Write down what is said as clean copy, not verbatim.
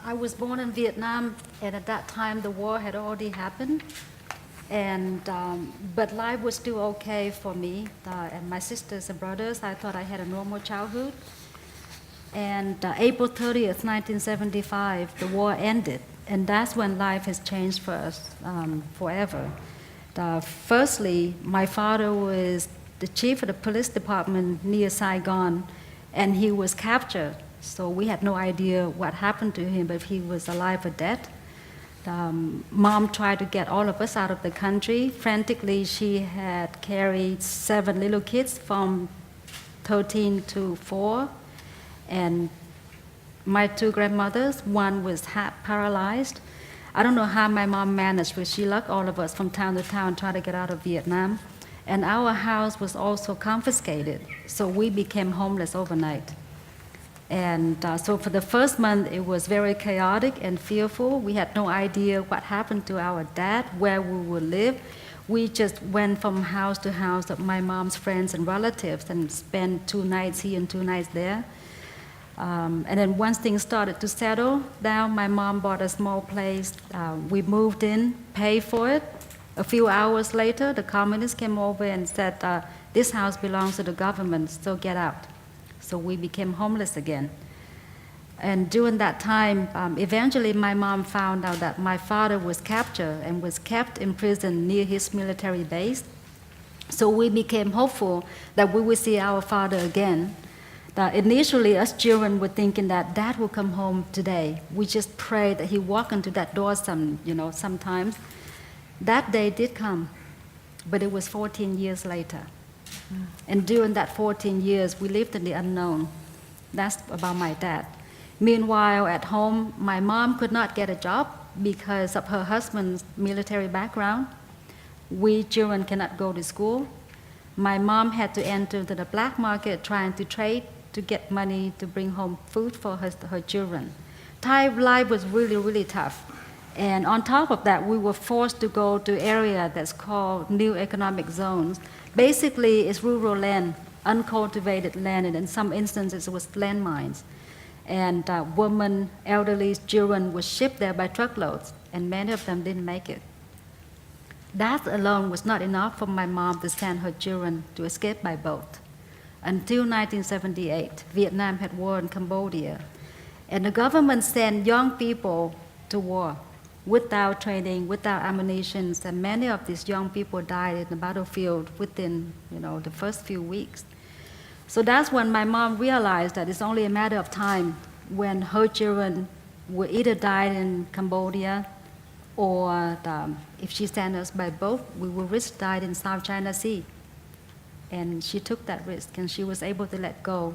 I was born in Vietnam, and at that time the war had already happened. And but life was still okay for me and my sisters and brothers. I thought I had a normal childhood. And April 30th, 1975, the war ended, and that's when life has changed for us forever. Firstly, my father was the chief of the police department near Saigon, and he was captured. So we had no idea what happened to him, but if he was alive or dead. Mom tried to get all of us out of the country. Frantically, she had carried 7 little kids from 13 to 4. And my 2 grandmothers, one was half paralyzed. I don't know how my mom managed, but she lugged all of us from town to town trying to get out of Vietnam. And our house was also confiscated, so we became homeless overnight. And so for the first month, it was very chaotic and fearful. We had no idea what happened to our dad, where we would live. We just went from house to house of my mom's friends and relatives and spent 2 nights here and 2 nights there. And then once things started to settle down, my mom bought a small place. We moved in, paid for it. A few hours later, the communists came over and said, this house belongs to the government, so get out. So we became homeless again. And during that time, eventually my mom found out that my father was captured and was kept in prison near his military base. So we became hopeful that we would see our father again. Initially, us children were thinking that Dad will come home today. We just prayed that he walk into that door sometimes. That day did come, but it was 14 years later. And during that 14 years, we lived in the unknown. That's about my dad. Meanwhile, at home, my mom could not get a job because of her husband's military background. We children cannot go to school. My mom had to enter into the black market trying to trade to get money to bring home food for her children. Thai life was really, really tough. And on top of that, we were forced to go to area that's called new economic zones. Basically, it's rural land, uncultivated land, and in some instances it was landmines. And women, elderly, children were shipped there by truckloads, and many of them didn't make it. That alone was not enough for my mom to send her children to escape by boat. Until 1978, Vietnam had war in Cambodia, and the government sent young people to war without training, without ammunition, and many of these young people died in the battlefield within the first few weeks. So that's when my mom realized that it's only a matter of time when her children will either die in Cambodia or if she sends us by boat, we will risk dying in South China Sea. And she took that risk, and she was able to let go.